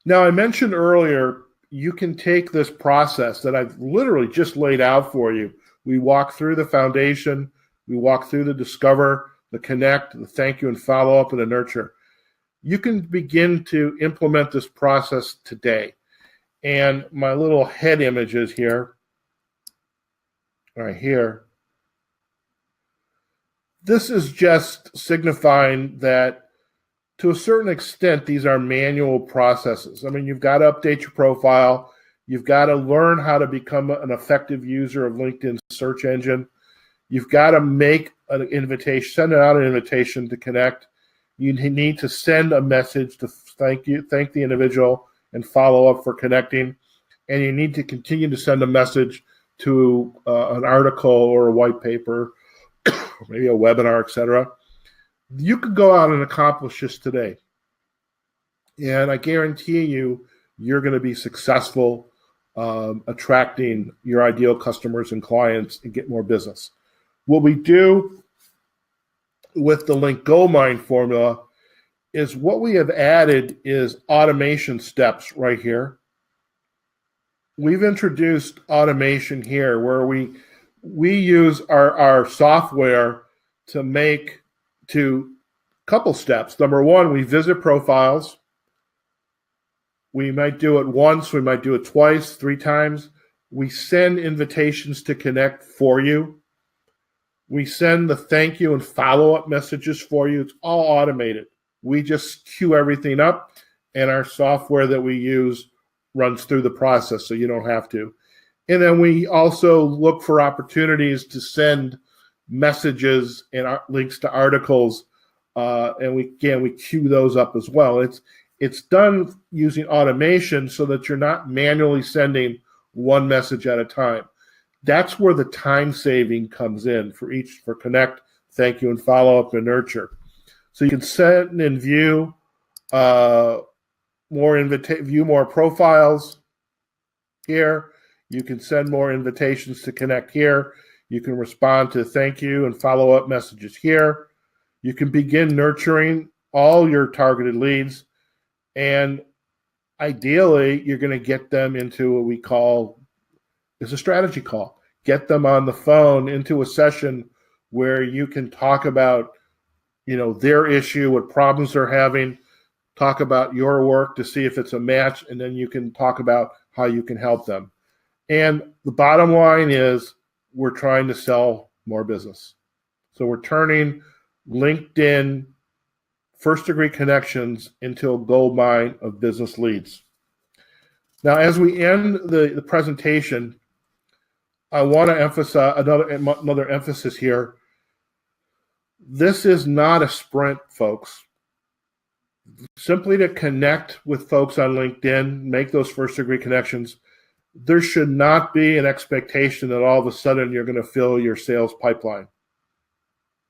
Now, I mentioned earlier, you can take this process that I've literally just laid out for you. We walk through the foundation, we walk through the discover, the connect, the thank you and follow up, and the nurture. You can begin to implement this process today. And my little head images here, right here, this is just signifying that to a certain extent, these are manual processes. I mean, you've got to update your profile. You've got to learn how to become an effective user of LinkedIn's search engine. You've got to make an invitation, send out an invitation to connect. You need to send a message to thank the individual and follow up for connecting. And you need to continue to send a message to an article or a white paper, or maybe a webinar, etc. You could go out and accomplish this today. And I guarantee you're going to be successful attracting your ideal customers and clients and get more business. What we do with the Link Goldmine formula is what we have added is automation steps right here. We've introduced automation here where we use our software to couple steps. Number one, we visit profiles. We might do it once, we might do it twice, 3 times. We send invitations to connect for you. We send the thank you and follow-up messages for you. It's all automated. We just queue everything up, and our software that we use runs through the process, so you don't have to. And then we also look for opportunities to send messages and links to articles, and we queue those up as well. It's done using automation so that you're not manually sending one message at a time. That's where the time saving comes in for connect, thank you, and follow up and nurture. So you can send and view more profiles here. You can send more invitations to connect here. You can respond to thank you and follow up messages here. You can begin nurturing all your targeted leads. And ideally, you're going to get them into what we call is a strategy call. Get them on the phone into a session where you can talk about, their issue, what problems they're having, talk about your work to see if it's a match, and then you can talk about how you can help them. And the bottom line is we're trying to sell more business. So we're turning LinkedIn first-degree connections into a gold mine of business leads. Now, as we end the presentation, I want to emphasize another emphasis here. This is not a sprint, folks. Simply to connect with folks on LinkedIn, make those first-degree connections, there should not be an expectation that all of a sudden you're going to fill your sales pipeline.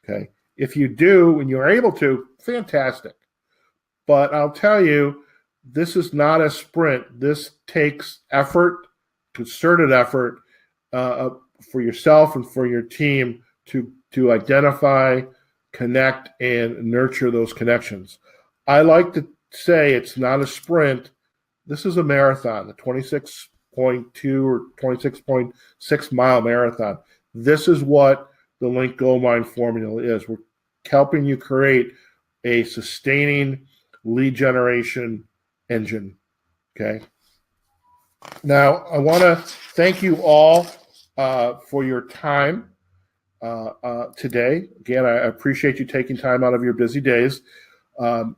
Okay? If you do and you're able to, fantastic. But I'll tell you, this is not a sprint. This takes effort, concerted effort for yourself and for your team to identify, connect, and nurture those connections. I like to say it's not a sprint. This is a marathon, the 26.2 or 26.6 mile marathon. This is what the Link Goldmine formula is. We're helping you create a sustaining lead generation engine. Okay. Now, I want to thank you all for your time today. Again, I appreciate you taking time out of your busy days.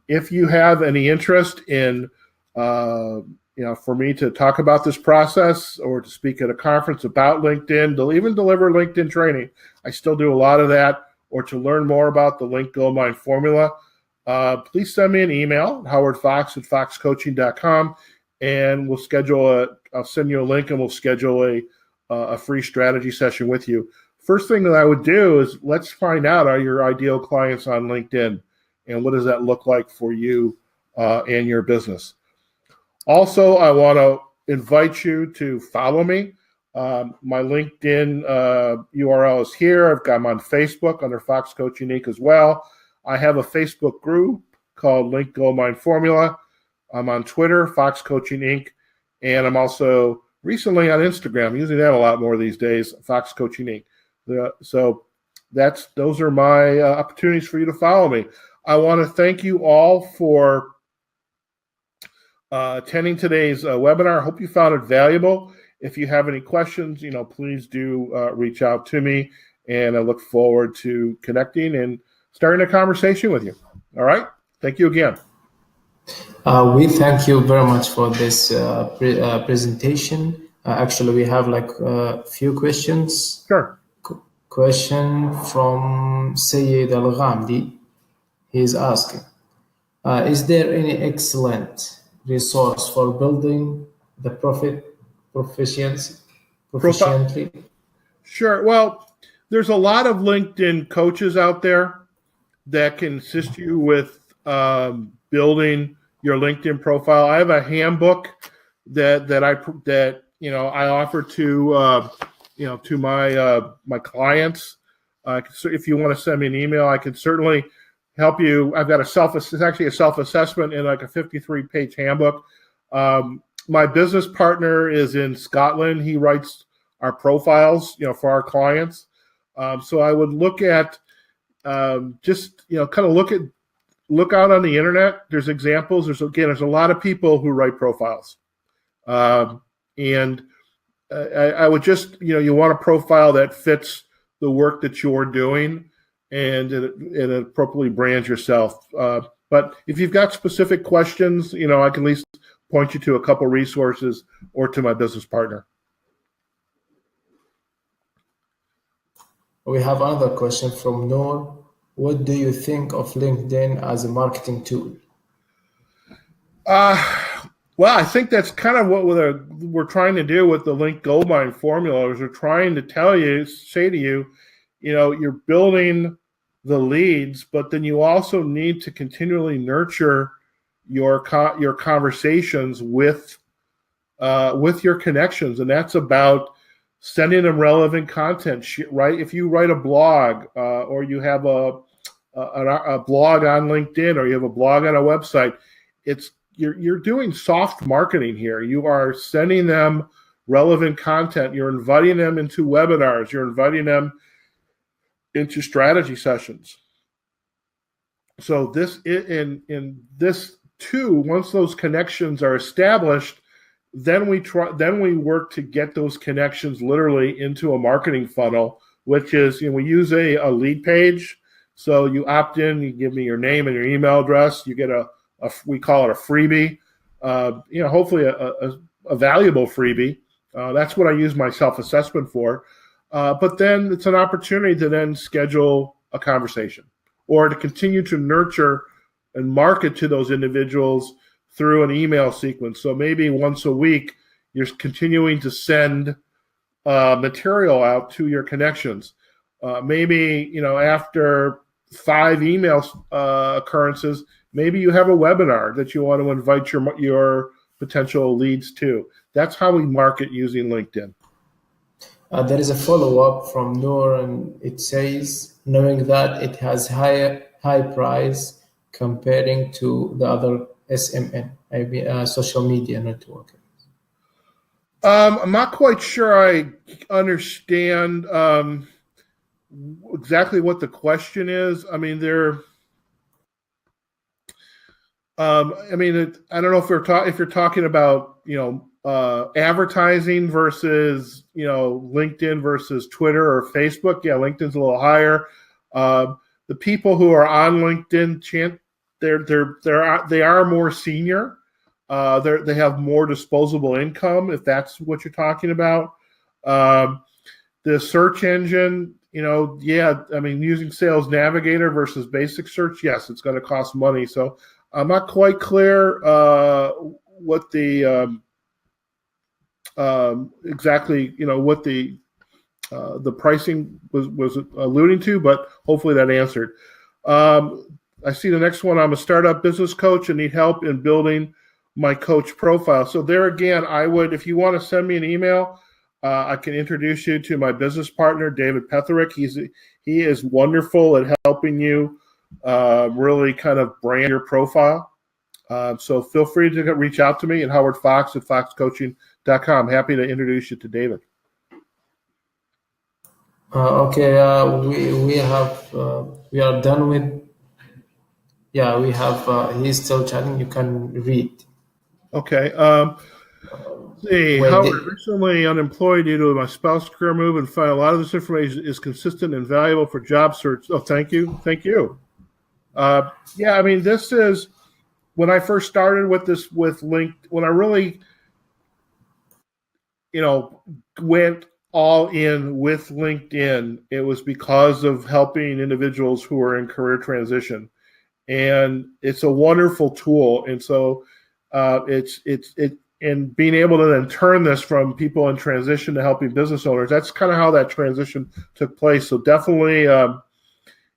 If you have any interest in, for me to talk about this process or to speak at a conference about LinkedIn, to even deliver LinkedIn training, I still do a lot of that, or to learn more about the Link Goldmine formula, please send me an email, howardfox@foxcoaching.com, and we'll schedule I'll send you a link and we'll schedule a free strategy session with you. First thing that I would do is let's find out, are your ideal clients on LinkedIn, and what does that look like for you and your business? Also, I want to invite you to follow me. My LinkedIn URL is here. I'm on Facebook under Fox Coaching Inc. as well. I have a Facebook group called Link Goldmine Formula. I'm on Twitter, Fox Coaching Inc. And I'm also recently on Instagram. I'm using that a lot more these days, Fox Coaching Inc. So those are my opportunities for you to follow me. I want to thank you all for attending today's webinar. I hope you found it valuable. If you have any questions, please do reach out to me, and I look forward to connecting and starting a conversation with you. All right. Thank you again. We thank you very much for this presentation. Actually, we have a few questions. Sure. Question from Sayed Al-Ghamdi. He is asking, is there any excellent resource for building the proficiently? Sure. Well, there's a lot of LinkedIn coaches out there that can assist you with building your LinkedIn profile. I have a handbook that I offer to to my clients. So if you want to send me an email, I can certainly help you. I've got it's actually a self-assessment in like a 53-page handbook. My business partner is in Scotland. He writes our profiles, for our clients. So I would look at look out on the internet. There's examples. There's a lot of people who write profiles, and I would just you want a profile that fits the work that you're doing, and it appropriately brands yourself. But if you've got specific questions, I can at least point you to a couple resources or to my business partner. We have another question from Noor. What do you think of LinkedIn as a marketing tool? Well, I think that's kind of what we're trying to do with the Link Goldmine formula. Is we're trying to say to you, you're building the leads, but then you also need to continually nurture your conversations with your connections, and that's about sending them relevant content, right? If you write a blog or you have a blog on LinkedIn, or you have a blog on a website, you're doing soft marketing here. You are sending them relevant content. You're inviting them into webinars. You're inviting them into strategy sessions. So this too, once those connections are established, then we work to get those connections literally into a marketing funnel, which is, we use a lead page. So you opt in, you give me your name and your email address, you get we call it a freebie, hopefully a valuable freebie. That's what I use my self-assessment for. But then it's an opportunity to then schedule a conversation, or to continue to nurture and market to those individuals through an email sequence. So maybe once a week, you're continuing to send material out to your connections. Maybe, after 5 email occurrences, maybe you have a webinar that you want to invite your potential leads to. That's how we market using LinkedIn. There is a follow-up from Noor, and it says, knowing that it has high price comparing to the other SMN, social media network. I'm not quite sure I understand exactly what the question is. I mean, I mean, I don't know if you're talking about, advertising versus, LinkedIn versus Twitter or Facebook. Yeah, LinkedIn's a little higher. The people who are on LinkedIn, they are more senior. They have more disposable income, if that's what you're talking about. The search engine, yeah, I mean, using Sales Navigator versus basic search, yes, it's going to cost money. So I'm not quite clear what the exactly, what the pricing was alluding to, but hopefully that answered. I see the next one. I'm a startup business coach and need help in building my coach profile. So there again, I would, if you want to send me an email, I can introduce you to my business partner, David Petherick. He is wonderful at helping you really kind of brand your profile. So feel free to reach out to me at Howard Fox at foxcoaching.com. Happy to introduce you to David. Okay, we are done with. Yeah, we have. He's still chatting. You can read. Okay. See, Wait, Howard, recently unemployed due to my spouse career move and find a lot of this information is consistent and valuable for job search. Oh, thank you. Thank you. Yeah, I mean, this is when I first started with this with when I really, went all in with LinkedIn, it was because of helping individuals who are in career transition. And it's a wonderful tool. And so and being able to then turn this from people in transition to helping business owners, that's kind of how that transition took place. So definitely,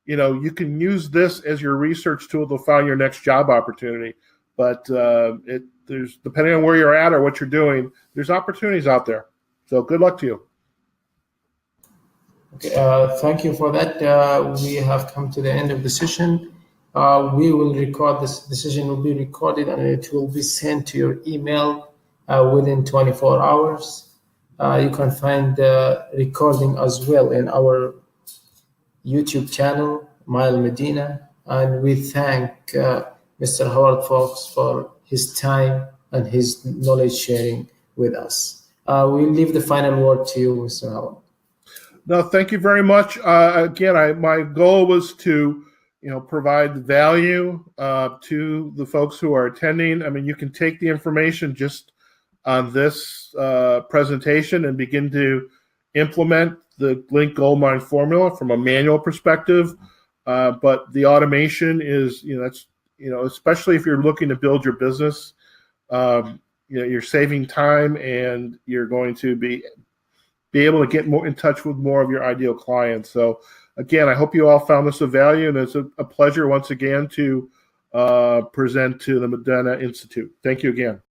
you can use this as your research tool to find your next job opportunity. But there's, depending on where you're at or what you're doing, there's opportunities out there. So good luck to you. Okay, thank you for that. We have come to the end of the session. We will record this decision will be recorded and it will be sent to your email within 24 hours. You can find the recording as well in our YouTube channel, Mile Medina. And we thank Mr. Howard Fox for his time and his knowledge sharing with us. We'll leave the final word to you, Mr. Howard. No, thank you very much. Again, my goal was to provide value to the folks who are attending. I mean, you can take the information just on this presentation and begin to implement the Link Goldmine formula from a manual perspective. But the automation is, especially if you're looking to build your business, you're saving time and you're going to be able to get more in touch with more of your ideal clients. So again, I hope you all found this of value, and it's a pleasure once again to present to the Madinah Institute. Thank you again.